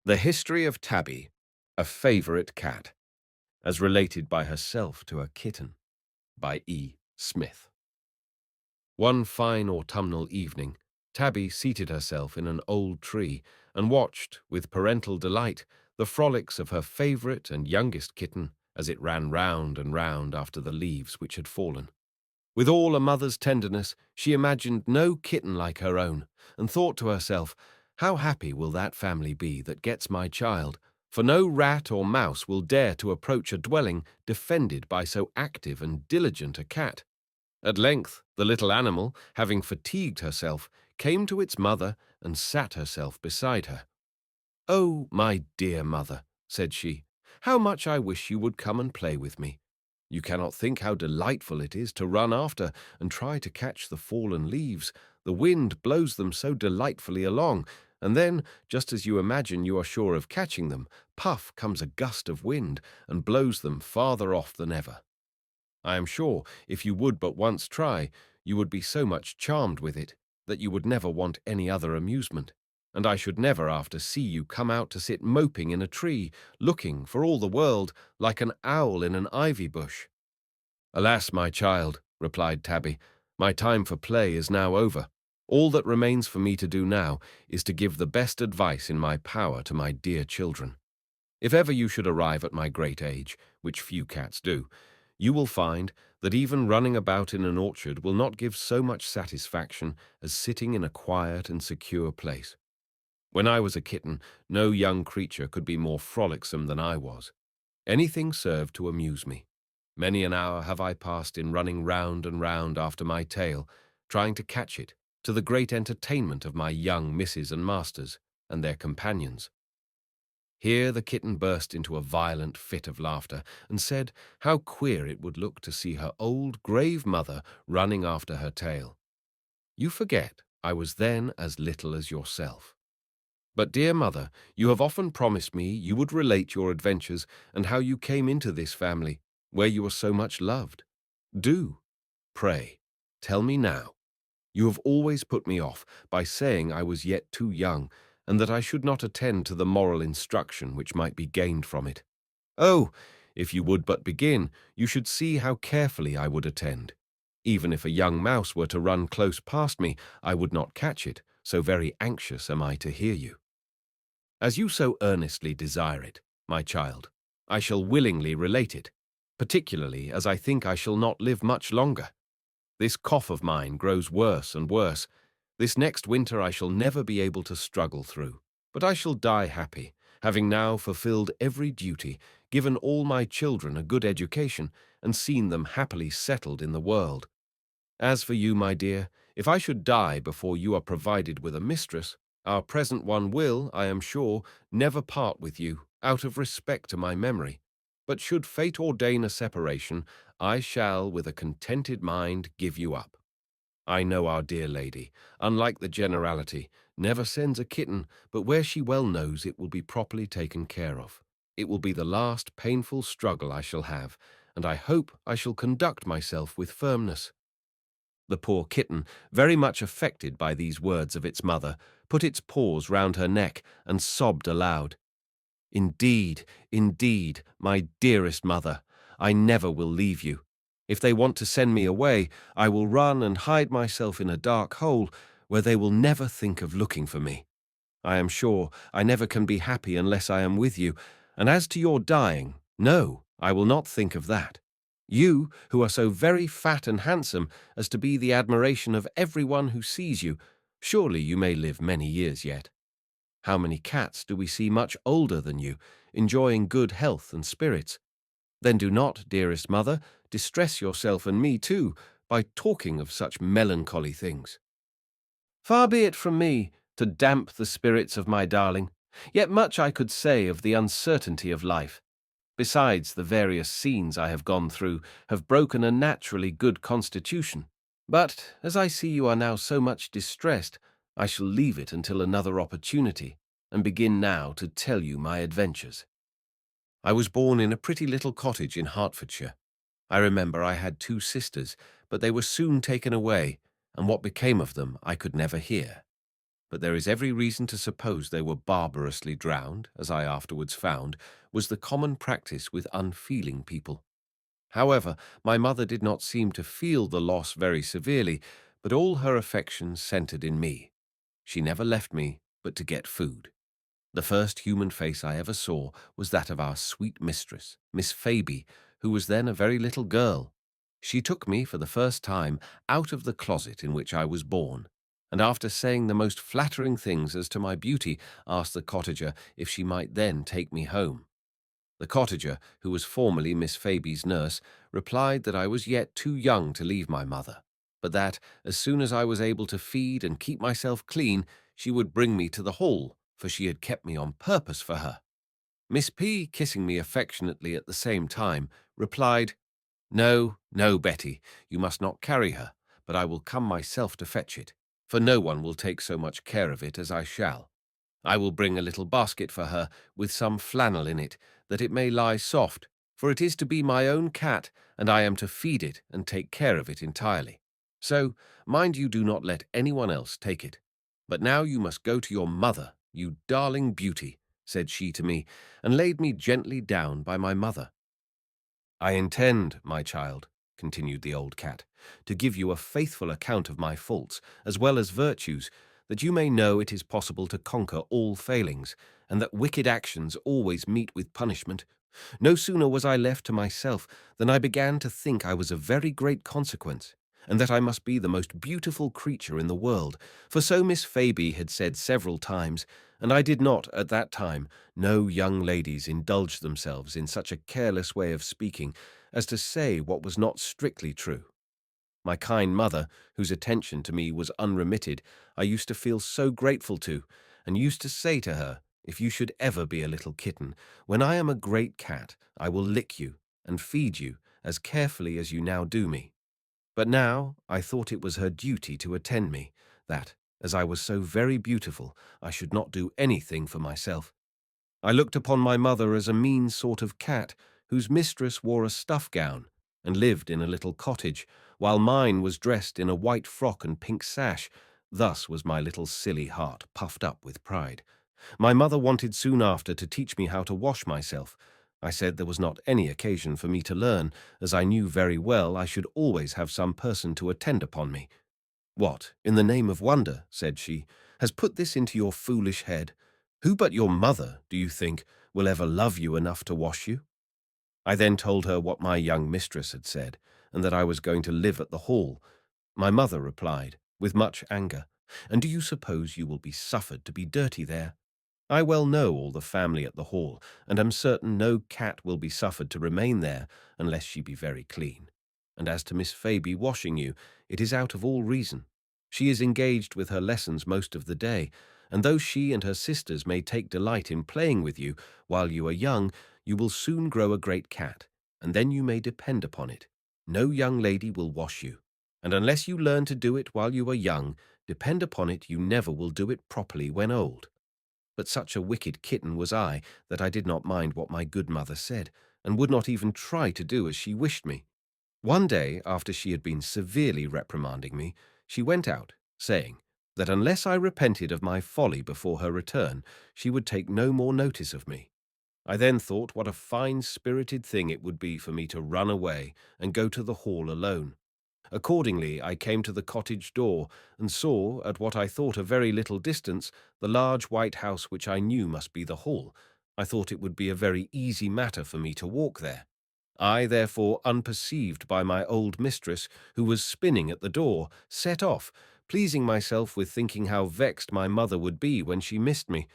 The History of Tabby, a Favourite Cat, as related by herself to a kitten, by E. Smyth. One fine autumnal evening, Tabby seated herself in an old tree and watched, with parental delight, the frolics of her favourite and youngest kitten as it ran round and round after the leaves which had fallen. With all a mother's tenderness, she imagined no kitten like her own, and thought to herself, "How happy will that family be that gets my child, for no rat or mouse will dare to approach a dwelling defended by so active and diligent a cat." At length, the little animal, having fatigued herself, came to its mother and sat herself beside her. "Oh, my dear mother," said she, "how much I wish you would come and play with me. You cannot think how delightful it is to run after and try to catch the fallen leaves. The wind blows them so delightfully along, and then, just as you imagine you are sure of catching them, puff comes a gust of wind and blows them farther off than ever. I am sure, if you would but once try, you would be so much charmed with it that you would never want any other amusement, and I should never after see you come out to sit moping in a tree, looking, for all the world, like an owl in an ivy bush." "Alas, my child," replied Tabby, "my time for play is now over. All that remains for me to do now is to give the best advice in my power to my dear children. If ever you should arrive at my great age, which few cats do, you will find that even running about in an orchard will not give so much satisfaction as sitting in a quiet and secure place. When I was a kitten, no young creature could be more frolicsome than I was. Anything served to amuse me. Many an hour have I passed in running round and round after my tail, trying to catch it, to the great entertainment of my young misses and masters and their companions." Here the kitten burst into a violent fit of laughter and said how queer it would look to see her old grave mother running after her tail. "You forget I was then as little as yourself. But, dear mother, you have often promised me you would relate your adventures and how you came into this family, where you are so much loved. Do, pray, tell me now. You have always put me off by saying I was yet too young, and that I should not attend to the moral instruction which might be gained from it. Oh, if you would but begin, you should see how carefully I would attend. Even if a young mouse were to run close past me, I would not catch it, so very anxious am I to hear you. As you so earnestly desire it, my child, I shall willingly relate it, particularly as I think I shall not live much longer. This cough of mine grows worse and worse. This next winter I shall never be able to struggle through, but I shall die happy, having now fulfilled every duty, given all my children a good education, and seen them happily settled in the world. As for you, my dear, if I should die before you are provided with a mistress, our present one will, I am sure, never part with you, out of respect to my memory. But should fate ordain a separation, I shall, with a contented mind, give you up. I know our dear lady, unlike the generality, never sends a kitten, but where she well knows it will be properly taken care of. It will be the last painful struggle I shall have, and I hope I shall conduct myself with firmness." The poor kitten, very much affected by these words of its mother, put its paws round her neck and sobbed aloud. "Indeed, indeed, my dearest mother, I never will leave you. If they want to send me away, I will run and hide myself in a dark hole where they will never think of looking for me. I am sure I never can be happy unless I am with you, and as to your dying, no, I will not think of that. You, who are so very fat and handsome as to be the admiration of everyone who sees you, surely you may live many years yet. How many cats do we see much older than you, enjoying good health and spirits? Then do not, dearest mother, distress yourself and me too by talking of such melancholy things. Far be it from me to damp the spirits of my darling, yet much I could say of the uncertainty of life. Besides, the various scenes I have gone through have broken a naturally good constitution. But, as I see you are now so much distressed, I shall leave it until another opportunity, and begin now to tell you my adventures. I was born in a pretty little cottage in Hertfordshire. I remember I had 2 sisters, but they were soon taken away, and what became of them I could never hear. but there is every reason to suppose they were barbarously drowned, as I afterwards found, was the common practice with unfeeling people. However, my mother did not seem to feel the loss very severely, but all her affections centered in me. She never left me but to get food. The first human face I ever saw was that of our sweet mistress, Miss Phoebe, who was then a very little girl. She took me for the first time out of the closet in which I was born, and after saying the most flattering things as to my beauty, asked the cottager if she might then take me home. The cottager, who was formerly Miss Phoebe's nurse, replied that I was yet too young to leave my mother, but that, as soon as I was able to feed and keep myself clean, she would bring me to the Hall, for she had kept me on purpose for her. Miss P, kissing me affectionately at the same time, replied, "No, no, Betty, you must not carry her, but I will come myself to fetch it, for no one will take so much care of it as I shall. I will bring a little basket for her, with some flannel in it, that it may lie soft, for it is to be my own cat, and I am to feed it and take care of it entirely. So, mind you do not let anyone else take it. But now you must go to your mother, you darling beauty," said she to me, and laid me gently down by my mother. "I intend, my child," continued the old cat, "to give you a faithful account of my faults, as well as virtues, that you may know it is possible to conquer all failings, and that wicked actions always meet with punishment. No sooner was I left to myself than I began to think I was of very great consequence, and that I must be the most beautiful creature in the world, for so Miss Phoebe had said several times, and I did not, at that time, know young ladies indulge themselves in such a careless way of speaking as to say what was not strictly true. My kind mother, whose attention to me was unremitted, I used to feel so grateful to, and used to say to her, "If you should ever be a little kitten, when I am a great cat, I will lick you and feed you as carefully as you now do me." But now I thought it was her duty to attend me, that, as I was so very beautiful, I should not do anything for myself. I looked upon my mother as a mean sort of cat, whose mistress wore a stuff gown, and lived in a little cottage, while mine was dressed in a white frock and pink sash. Thus was my little silly heart puffed up with pride. My mother wanted soon after to teach me how to wash myself. I said there was not any occasion for me to learn, as I knew very well I should always have some person to attend upon me. "What, in the name of wonder," said she, "has put this into your foolish head? Who but your mother, do you think, will ever love you enough to wash you?" I then told her what my young mistress had said, and that I was going to live at the Hall. My mother replied, with much anger, "And do you suppose you will be suffered to be dirty there? I well know all the family at the Hall, and am certain no cat will be suffered to remain there unless she be very clean. And as to Miss Phoebe washing you, it is out of all reason. She is engaged with her lessons most of the day, and though she and her sisters may take delight in playing with you while you are young, you will soon grow a great cat, and then you may depend upon it. No young lady will wash you, and unless you learn to do it while you are young, depend upon it you never will do it properly when old." But such a wicked kitten was I that I did not mind what my good mother said, and would not even try to do as she wished me. One day, after she had been severely reprimanding me, she went out, saying that unless I repented of my folly before her return, she would take no more notice of me. I then thought what a fine-spirited thing it would be for me to run away and go to the Hall alone. Accordingly, I came to the cottage door, and saw, at what I thought a very little distance, the large white house which I knew must be the Hall. I thought it would be a very easy matter for me to walk there. I, therefore, unperceived by my old mistress, who was spinning at the door, set off, pleasing myself with thinking how vexed my mother would be when she missed me,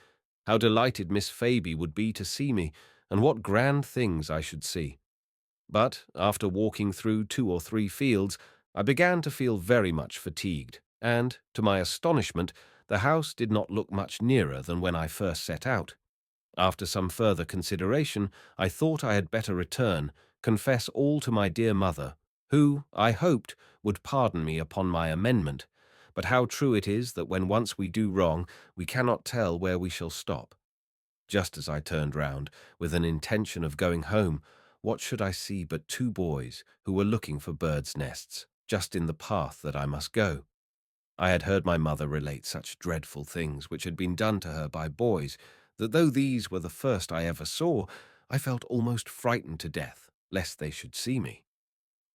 how delighted Miss Phoebe would be to see me, and what grand things I should see. But, after walking through 2 or 3 fields, I began to feel very much fatigued, and, to my astonishment, the house did not look much nearer than when I first set out. After some further consideration, I thought I had better return, confess all to my dear mother, who, I hoped, would pardon me upon my amendment. But how true it is that when once we do wrong, we cannot tell where we shall stop. Just as I turned round, with an intention of going home, what should I see but 2 boys who were looking for birds' nests, just in the path that I must go. I had heard my mother relate such dreadful things which had been done to her by boys, that though these were the first I ever saw, I felt almost frightened to death, lest they should see me.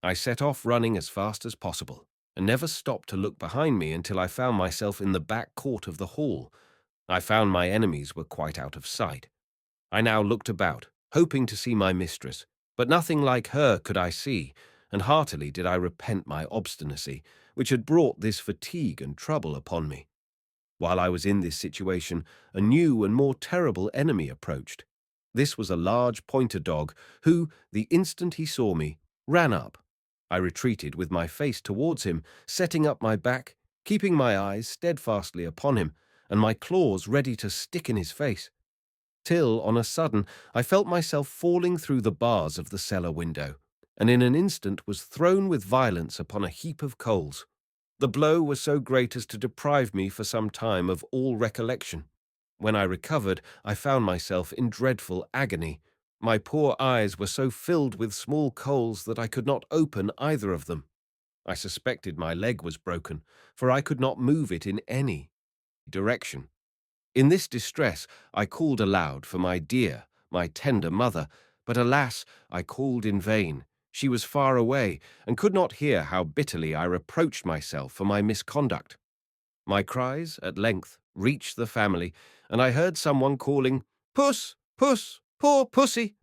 I set off running as fast as possible, and never stopped to look behind me until I found myself in the back court of the hall. I found my enemies were quite out of sight. I now looked about, hoping to see my mistress, but nothing like her could I see, and heartily did I repent my obstinacy, which had brought this fatigue and trouble upon me. While I was in this situation, a new and more terrible enemy approached. This was a large pointer dog, who, the instant he saw me, ran up. I retreated with my face towards him, setting up my back, keeping my eyes steadfastly upon him, and my claws ready to stick in his face, till, on a sudden, I felt myself falling through the bars of the cellar window, and in an instant was thrown with violence upon a heap of coals. The blow was so great as to deprive me for some time of all recollection. When I recovered, I found myself in dreadful agony. My poor eyes were so filled with small coals that I could not open either of them. I suspected my leg was broken, for I could not move it in any direction. In this distress, I called aloud for my dear, my tender mother, but alas, I called in vain. She was far away, and could not hear how bitterly I reproached myself for my misconduct. My cries, at length, reached the family, and I heard someone calling, "Puss! Puss! Poor pussy!"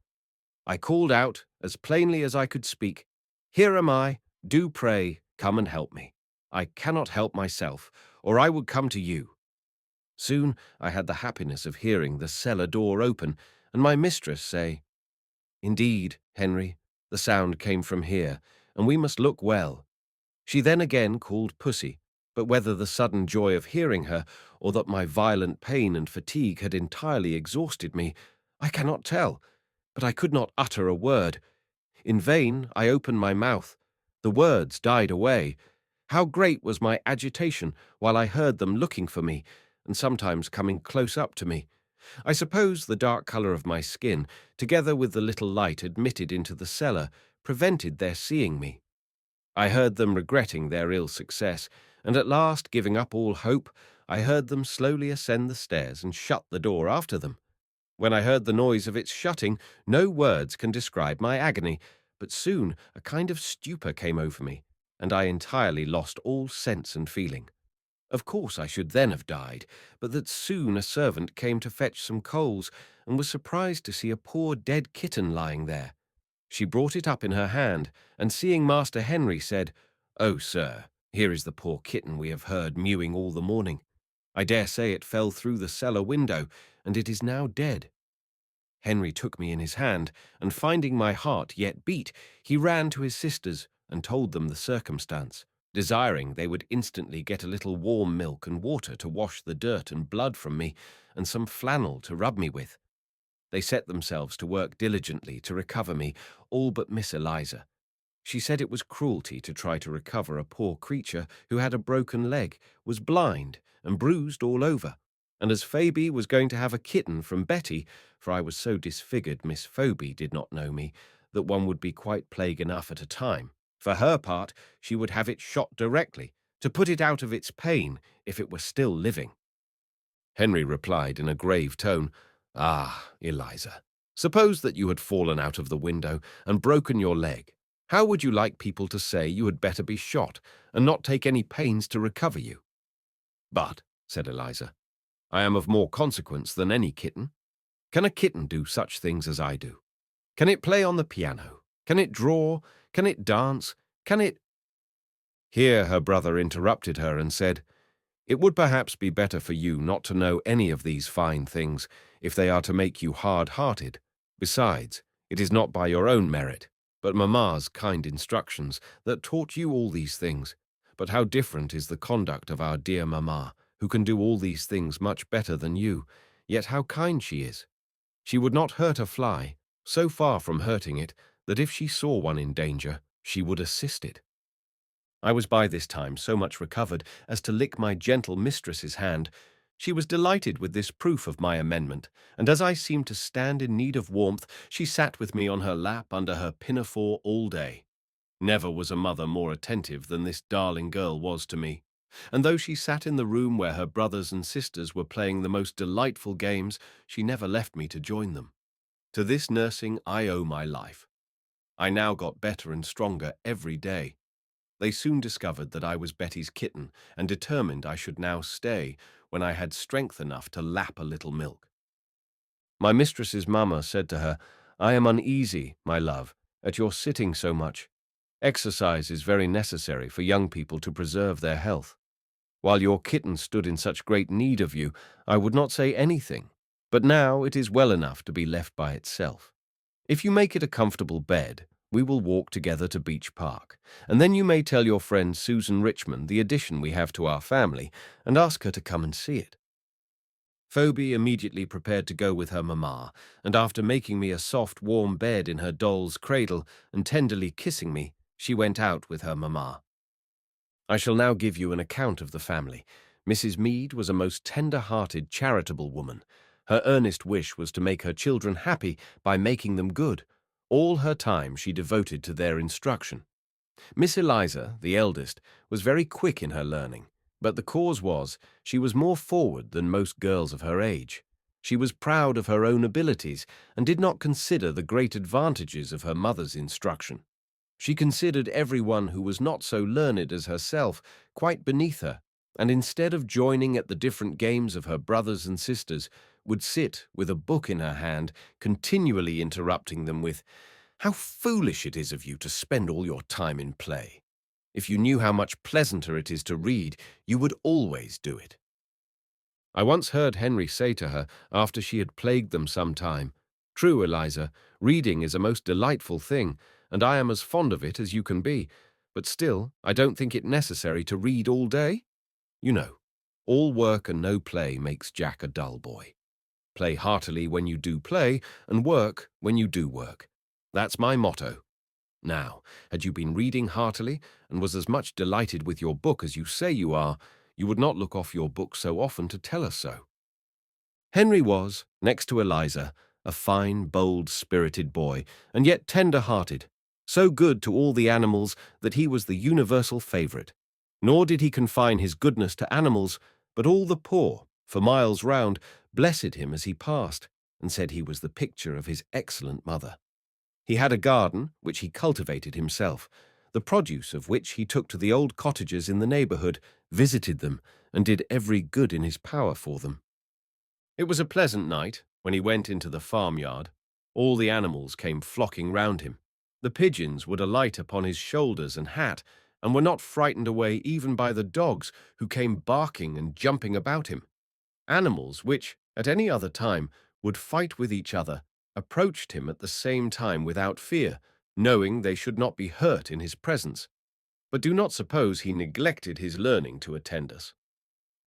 I called out, as plainly as I could speak, "Here am I, do pray, come and help me. I cannot help myself, or I would come to you." Soon I had the happiness of hearing the cellar door open, and my mistress say, "Indeed, Henry, the sound came from here, and we must look well." She then again called Pussy, but whether the sudden joy of hearing her, or that my violent pain and fatigue had entirely exhausted me, I cannot tell, but I could not utter a word. In vain I opened my mouth. The words died away. How great was my agitation while I heard them looking for me, and sometimes coming close up to me. I suppose the dark colour of my skin, together with the little light admitted into the cellar, prevented their seeing me. I heard them regretting their ill success, and at last, giving up all hope, I heard them slowly ascend the stairs and shut the door after them. When I heard the noise of its shutting, no words can describe my agony, but soon a kind of stupor came over me, and I entirely lost all sense and feeling. Of course I should then have died, but that soon a servant came to fetch some coals, and was surprised to see a poor dead kitten lying there. She brought it up in her hand, and seeing Master Henry, said, "Oh, sir, here is the poor kitten we have heard mewing all the morning. I dare say it fell through the cellar window, and it is now dead." Henry took me in his hand, and finding my heart yet beat, he ran to his sisters and told them the circumstance, desiring they would instantly get a little warm milk and water to wash the dirt and blood from me, and some flannel to rub me with. They set themselves to work diligently to recover me, all but Miss Eliza. She said it was cruelty to try to recover a poor creature who had a broken leg, was blind, and bruised all over, and as Phoebe was going to have a kitten from Betty, for I was so disfigured Miss Phoebe did not know me, that one would be quite plague enough at a time. For her part, she would have it shot directly, to put it out of its pain if it were still living. Henry replied in a grave tone, "Ah, Eliza, suppose that you had fallen out of the window and broken your leg. How would you like people to say you had better be shot, and not take any pains to recover you?" "But," said Eliza, "I am of more consequence than any kitten. Can a kitten do such things as I do? Can it play on the piano? Can it draw? Can it dance? Can it—" Here her brother interrupted her and said, "It would perhaps be better for you not to know any of these fine things, if they are to make you hard-hearted. Besides, it is not by your own merit, but mamma's kind instructions, that taught you all these things. But how different is the conduct of our dear mamma, who can do all these things much better than you, yet how kind she is. She would not hurt a fly, so far from hurting it, that if she saw one in danger, she would assist it." I was by this time so much recovered as to lick my gentle mistress's hand. She was delighted with this proof of my amendment, and as I seemed to stand in need of warmth, she sat with me on her lap under her pinafore all day. Never was a mother more attentive than this darling girl was to me. And though she sat in the room where her brothers and sisters were playing the most delightful games, she never left me to join them. To this nursing I owe my life. I now got better and stronger every day. They soon discovered that I was Betty's kitten and determined I should now stay when I had strength enough to lap a little milk. My mistress's mamma said to her, "I am uneasy, my love, at your sitting so much. Exercise is very necessary for young people to preserve their health. While your kitten stood in such great need of you, I would not say anything, but now it is well enough to be left by itself. If you make it a comfortable bed, we will walk together to Beach Park, and then you may tell your friend Susan Richmond the addition we have to our family and ask her to come and see it." Phoebe immediately prepared to go with her mamma, and after making me a soft, warm bed in her doll's cradle and tenderly kissing me, she went out with her mamma. I shall now give you an account of the family. Mrs. Mead was a most tender-hearted, charitable woman. Her earnest wish was to make her children happy by making them good. All her time she devoted to their instruction. Miss Eliza, the eldest, was very quick in her learning, but the cause was she was more forward than most girls of her age. She was proud of her own abilities and did not consider the great advantages of her mother's instruction. She considered everyone who was not so learned as herself quite beneath her, and instead of joining at the different games of her brothers and sisters, would sit with a book in her hand, continually interrupting them with, "How foolish it is of you to spend all your time in play. If you knew how much pleasanter it is to read, you would always do it." I once heard Henry say to her, after she had plagued them some time, "True, Eliza, reading is a most delightful thing, and I am as fond of it as you can be, but still I don't think it necessary to read all day. You know, all work and no play makes Jack a dull boy. Play heartily when you do play, and work when you do work. That's my motto. Now, had you been reading heartily, and was as much delighted with your book as you say you are, you would not look off your book so often to tell us so." Henry was, next to Eliza, a fine, bold, spirited boy, and yet tender-hearted, so good to all the animals that he was the universal favourite. Nor did he confine his goodness to animals, but all the poor, for miles round, blessed him as he passed, and said he was the picture of his excellent mother. He had a garden, which he cultivated himself, the produce of which he took to the old cottages in the neighbourhood, visited them, and did every good in his power for them. It was a pleasant night when he went into the farmyard. All the animals came flocking round him. The pigeons would alight upon his shoulders and hat, and were not frightened away even by the dogs, who came barking and jumping about him. Animals which, at any other time, would fight with each other, approached him at the same time without fear, knowing they should not be hurt in his presence. But do not suppose he neglected his learning to attend us.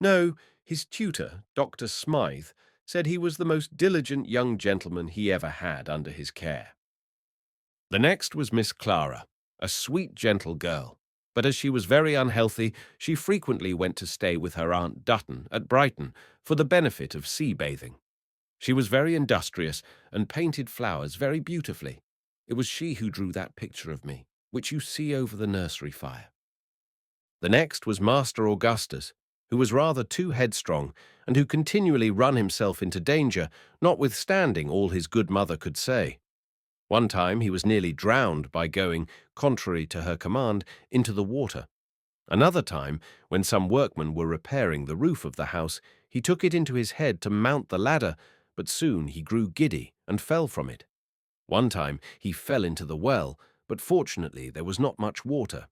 No, his tutor, Dr. Smyth, said he was the most diligent young gentleman he ever had under his care. The next was Miss Clara, a sweet, gentle girl, but as she was very unhealthy, she frequently went to stay with her Aunt Dutton at Brighton for the benefit of sea-bathing. She was very industrious and painted flowers very beautifully. It was she who drew that picture of me, which you see over the nursery fire. The next was Master Augustus, who was rather too headstrong, and who continually run himself into danger, notwithstanding all his good mother could say. One time he was nearly drowned by going, contrary to her command, into the water. Another time, when some workmen were repairing the roof of the house, he took it into his head to mount the ladder, but soon he grew giddy and fell from it. One time he fell into the well, but fortunately there was not much water.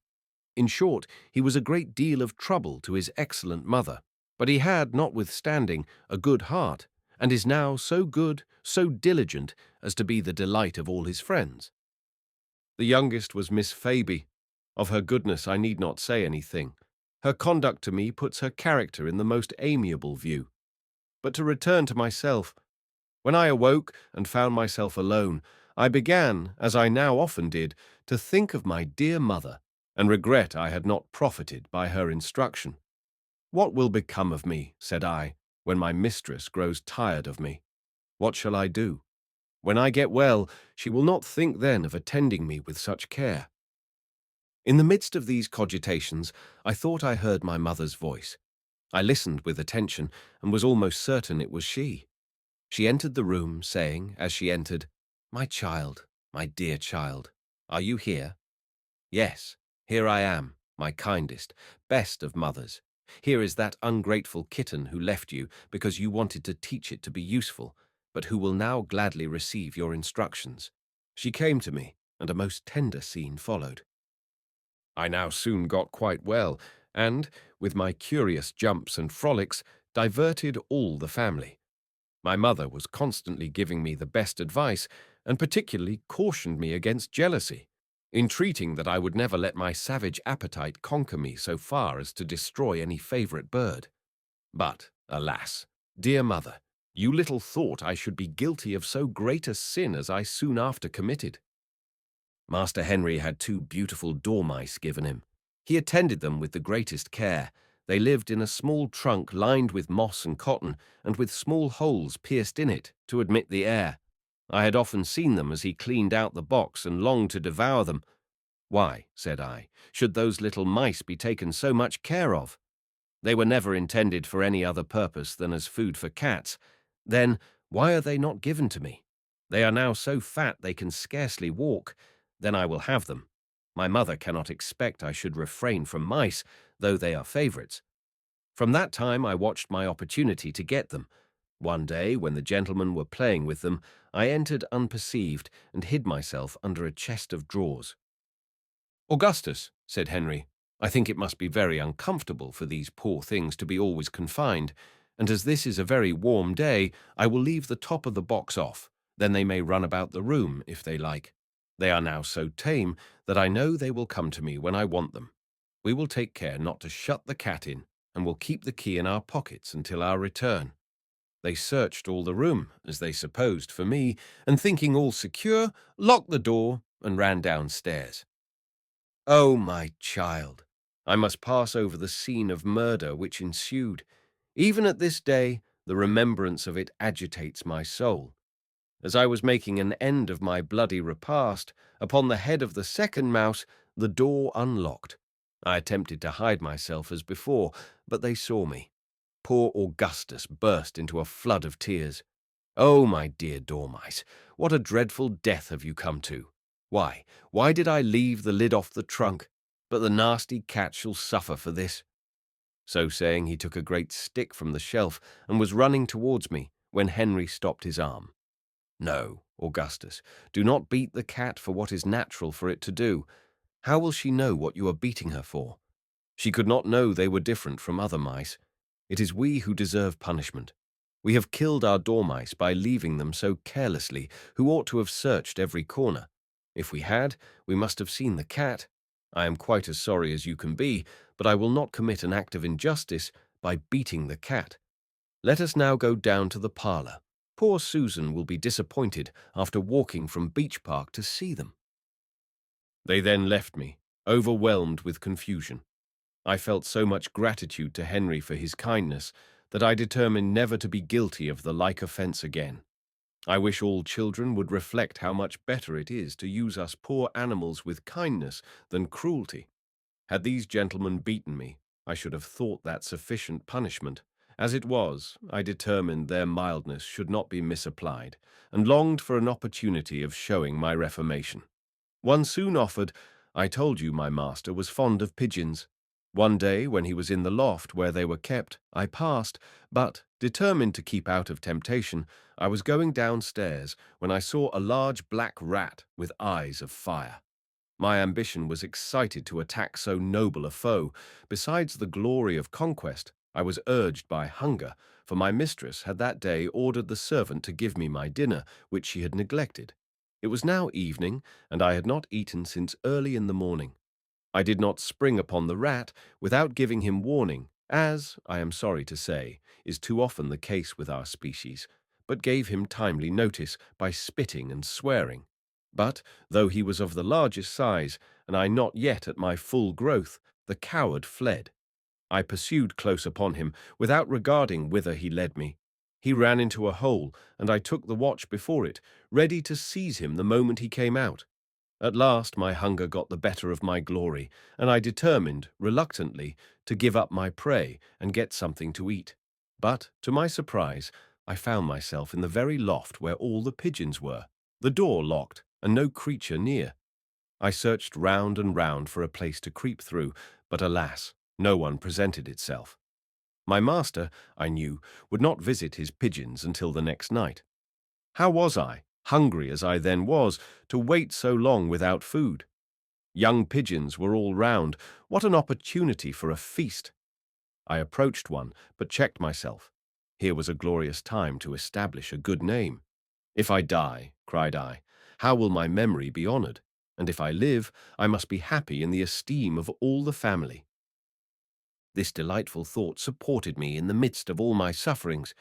In short, he was a great deal of trouble to his excellent mother, but he had, notwithstanding, a good heart, and is now so good, so diligent, as to be the delight of all his friends. The youngest was Miss Phoebe. Of her goodness I need not say anything. Her conduct to me puts her character in the most amiable view. But to return to myself, when I awoke and found myself alone, I began, as I now often did, to think of my dear mother, and regret I had not profited by her instruction. "What will become of me," said I, "when my mistress grows tired of me? What shall I do? When I get well, she will not think then of attending me with such care." In the midst of these cogitations, I thought I heard my mother's voice. I listened with attention and was almost certain it was she. She entered the room, saying, as she entered, "My child, my dear child, are you here?" "Yes, here I am, my kindest, best of mothers. Here is that ungrateful kitten who left you because you wanted to teach it to be useful, but who will now gladly receive your instructions." She came to me, and a most tender scene followed. I now soon got quite well, and, with my curious jumps and frolics, diverted all the family. My mother was constantly giving me the best advice, and particularly cautioned me against jealousy, entreating that I would never let my savage appetite conquer me so far as to destroy any favourite bird. But, alas, dear mother, you little thought I should be guilty of so great a sin as I soon after committed. Master Henry had 2 beautiful dormice given him. He attended them with the greatest care. They lived in a small trunk lined with moss and cotton, and with small holes pierced in it to admit the air. I had often seen them as he cleaned out the box and longed to devour them. "Why," said I, "should those little mice be taken so much care of? They were never intended for any other purpose than as food for cats. Then why are they not given to me? They are now so fat they can scarcely walk. Then I will have them. My mother cannot expect I should refrain from mice, though they are favourites." From that time I watched my opportunity to get them. One day, when the gentlemen were playing with them, I entered unperceived and hid myself under a chest of drawers. "Augustus," said Henry, "I think it must be very uncomfortable for these poor things to be always confined, and as this is a very warm day, I will leave the top of the box off. Then they may run about the room if they like. They are now so tame that I know they will come to me when I want them. We will take care not to shut the cat in, and will keep the key in our pockets until our return." They searched all the room, as they supposed, for me, and thinking all secure, locked the door and ran downstairs. Oh, my child, I must pass over the scene of murder which ensued. Even at this day, the remembrance of it agitates my soul. As I was making an end of my bloody repast, upon the head of the second mouse, the door unlocked. I attempted to hide myself as before, but they saw me. Poor Augustus burst into a flood of tears. "Oh, my dear dormice, what a dreadful death have you come to! Why did I leave the lid off the trunk? But the nasty cat shall suffer for this." So saying, he took a great stick from the shelf and was running towards me, when Henry stopped his arm. "No, Augustus, do not beat the cat for what is natural for it to do. How will she know what you are beating her for? She could not know they were different from other mice. It is we who deserve punishment. We have killed our dormice by leaving them so carelessly, who ought to have searched every corner. If we had, we must have seen the cat. I am quite as sorry as you can be, but I will not commit an act of injustice by beating the cat. Let us now go down to the parlour. Poor Susan will be disappointed after walking from Beech Park to see them." They then left me, overwhelmed with confusion. I felt so much gratitude to Henry for his kindness that I determined never to be guilty of the like offence again. I wish all children would reflect how much better it is to use us poor animals with kindness than cruelty. Had these gentlemen beaten me, I should have thought that sufficient punishment. As it was, I determined their mildness should not be misapplied, and longed for an opportunity of showing my reformation. One soon offered. I told you my master was fond of pigeons. One day, when he was in the loft where they were kept, I passed, but, determined to keep out of temptation, I was going downstairs when I saw a large black rat with eyes of fire. My ambition was excited to attack so noble a foe. Besides the glory of conquest, I was urged by hunger, for my mistress had that day ordered the servant to give me my dinner, which she had neglected. It was now evening, and I had not eaten since early in the morning. I did not spring upon the rat without giving him warning, as, I am sorry to say, is too often the case with our species, but gave him timely notice by spitting and swearing. But, though he was of the largest size, and I not yet at my full growth, the coward fled. I pursued close upon him, without regarding whither he led me. He ran into a hole, and I took the watch before it, ready to seize him the moment he came out. At last my hunger got the better of my glory, and I determined, reluctantly, to give up my prey and get something to eat. But, to my surprise, I found myself in the very loft where all the pigeons were, the door locked, and no creature near. I searched round and round for a place to creep through, but alas, no one presented itself. My master, I knew, would not visit his pigeons until the next night. How was I, hungry as I then was, to wait so long without food? Young pigeons were all round. What an opportunity for a feast! I approached one, but checked myself. Here was a glorious time to establish a good name. If I die, cried I, how will my memory be honored? And if I live, I must be happy in the esteem of all the family. This delightful thought supported me in the midst of all my sufferings.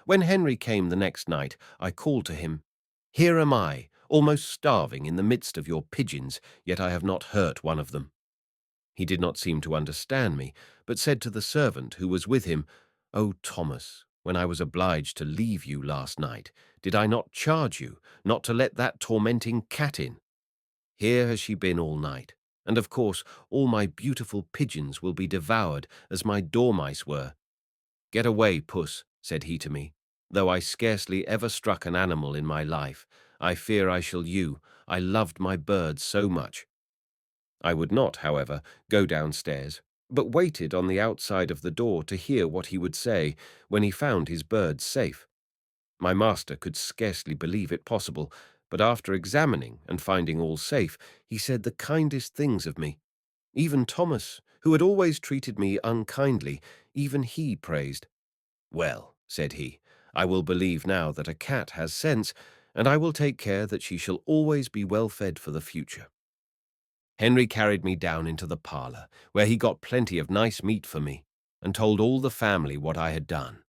When Henry came the next night, I called to him, "Here am I, almost starving in the midst of your pigeons, yet I have not hurt one of them." He did not seem to understand me, but said to the servant who was with him, "Oh, Thomas, when I was obliged to leave you last night, did I not charge you not to let that tormenting cat in? Here has she been all night, and of course all my beautiful pigeons will be devoured as my dormice were. Get away, puss," said he to me. "Though I scarcely ever struck an animal in my life, I fear I shall you. I loved my birds so much." I would not, however, go downstairs, but waited on the outside of the door to hear what he would say when he found his birds safe. My master could scarcely believe it possible, but after examining and finding all safe, he said the kindest things of me. Even Thomas, who had always treated me unkindly, even he praised. "Well," said he, "I will believe now that a cat has sense, and I will take care that she shall always be well fed for the future." Henry carried me down into the parlor, where he got plenty of nice meat for me, and told all the family what I had done.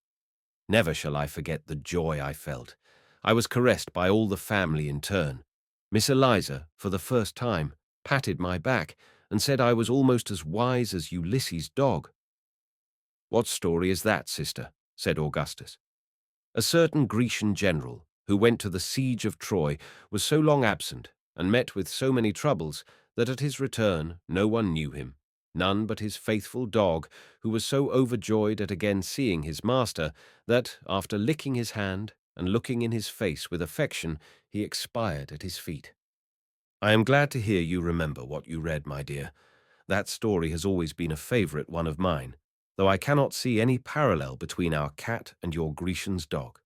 Never shall I forget the joy I felt. I was caressed by all the family in turn. Miss Eliza, for the first time, patted my back and said I was almost as wise as Ulysses' dog. "What story is that, sister?" said Augustus. "A certain Grecian general, who went to the siege of Troy, was so long absent, and met with so many troubles, that at his return no one knew him, none but his faithful dog, who was so overjoyed at again seeing his master, that, after licking his hand and looking in his face with affection, he expired at his feet. I am glad to hear you remember what you read, my dear. That story has always been a favorite one of mine, though I cannot see any parallel between our cat and your Grecian's dog."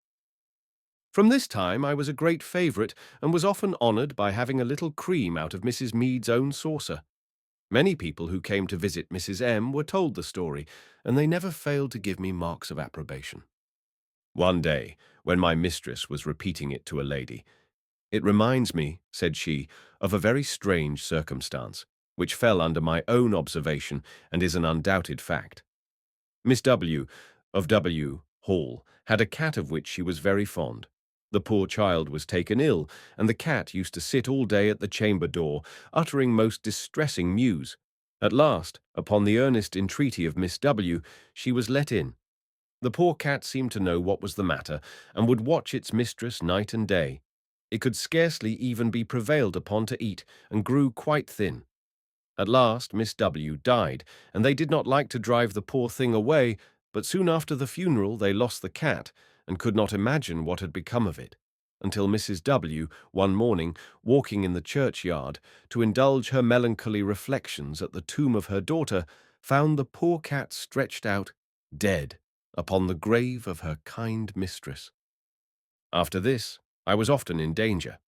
From this time I was a great favorite, and was often honored by having a little cream out of Mrs. Mead's own saucer. Many people who came to visit Mrs. M. were told the story, and they never failed to give me marks of approbation. One day, when my mistress was repeating it to a lady, "It reminds me," said she, "of a very strange circumstance, which fell under my own observation and is an undoubted fact. Miss W. of W. Hall had a cat of which she was very fond. The poor child was taken ill, and the cat used to sit all day at the chamber door, uttering most distressing mews. At last, upon the earnest entreaty of Miss W., she was let in. The poor cat seemed to know what was the matter, and would watch its mistress night and day. It could scarcely even be prevailed upon to eat, and grew quite thin. At last Miss W. died, and they did not like to drive the poor thing away, but soon after the funeral they lost the cat, and could not imagine what had become of it, until Mrs. W., one morning, walking in the churchyard, to indulge her melancholy reflections at the tomb of her daughter, found the poor cat stretched out, dead, upon the grave of her kind mistress. After this, I was often in danger.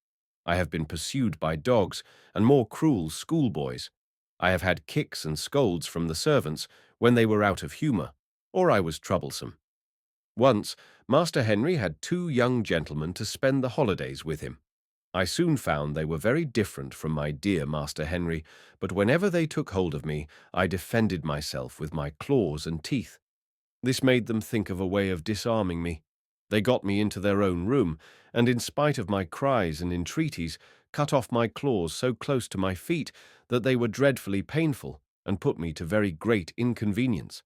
I have been pursued by dogs and more cruel schoolboys. I have had kicks and scolds from the servants when they were out of humour, or I was troublesome. Once, Master Henry had 2 young gentlemen to spend the holidays with him. I soon found they were very different from my dear Master Henry, but whenever they took hold of me, I defended myself with my claws and teeth. This made them think of a way of disarming me. They got me into their own room, and in spite of my cries and entreaties, cut off my claws so close to my feet that they were dreadfully painful, and put me to very great inconvenience.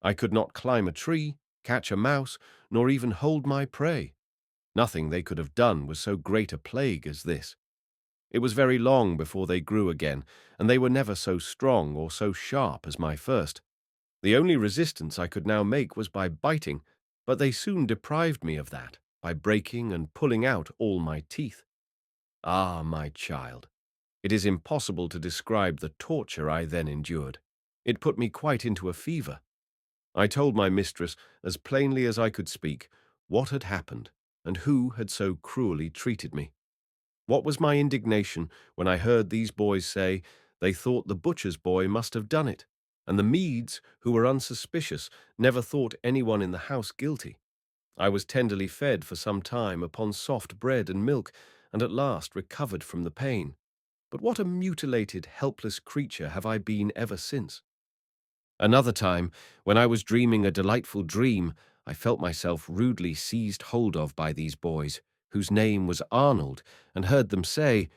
I could not climb a tree, catch a mouse, nor even hold my prey. Nothing they could have done was so great a plague as this. It was very long before they grew again, and they were never so strong or so sharp as my first. The only resistance I could now make was by biting, but they soon deprived me of that, by breaking and pulling out all my teeth. Ah, my child, it is impossible to describe the torture I then endured. It put me quite into a fever. I told my mistress, as plainly as I could speak, what had happened, and who had so cruelly treated me. What was my indignation when I heard these boys say they thought the butcher's boy must have done it, and the Meads, who were unsuspicious, never thought anyone in the house guilty. I was tenderly fed for some time upon soft bread and milk, and at last recovered from the pain. But what a mutilated, helpless creature have I been ever since. Another time, when I was dreaming a delightful dream, I felt myself rudely seized hold of by these boys, whose name was Arnold, and heard them say,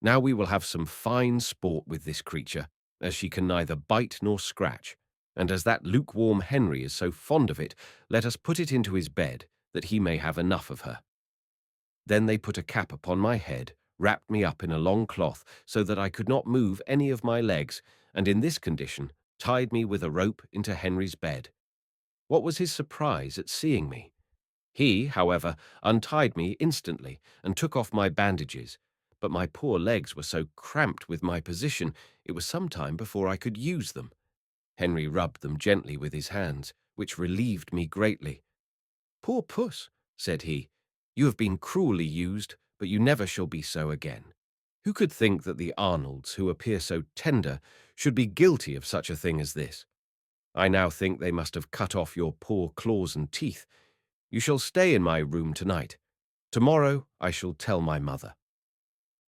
"Now we will have some fine sport with this creature, as she can neither bite nor scratch, and as that lukewarm Henry is so fond of it, let us put it into his bed, that he may have enough of her." Then they put a cap upon my head, wrapped me up in a long cloth, so that I could not move any of my legs, and in this condition tied me with a rope into Henry's bed. What was his surprise at seeing me? He, however, untied me instantly and took off my bandages, but my poor legs were so cramped with my position, it was some time before I could use them. Henry rubbed them gently with his hands, which relieved me greatly. "Poor puss," said he, "you have been cruelly used, but you never shall be so again." Who could think that the Arnolds, who appear so tender, should be guilty of such a thing as this? I now think they must have cut off your poor claws and teeth. You shall stay in my room tonight. Tomorrow I shall tell my mother.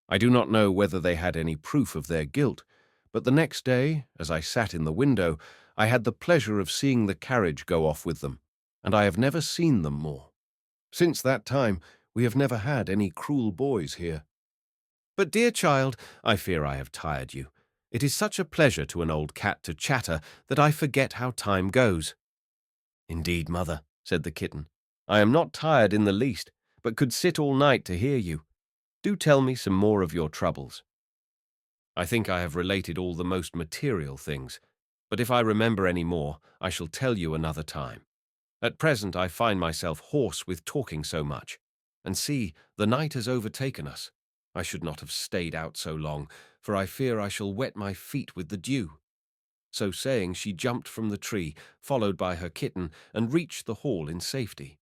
I do not know whether they had any proof of their guilt, but the next day, as I sat in the window, I had the pleasure of seeing the carriage go off with them, and I have never seen them more. Since that time, we have never had any cruel boys here. But, dear child, I fear I have tired you. It is such a pleasure to an old cat to chatter that I forget how time goes. "Indeed, mother," said the kitten, "I am not tired in the least, but could sit all night to hear you. Do tell me some more of your troubles." I think I have related all the most material things, but if I remember any more, I shall tell you another time. At present I find myself hoarse with talking so much. And see, the night has overtaken us. I should not have stayed out so long, for I fear I shall wet my feet with the dew. So saying, she jumped from the tree, followed by her kitten, and reached the hall in safety.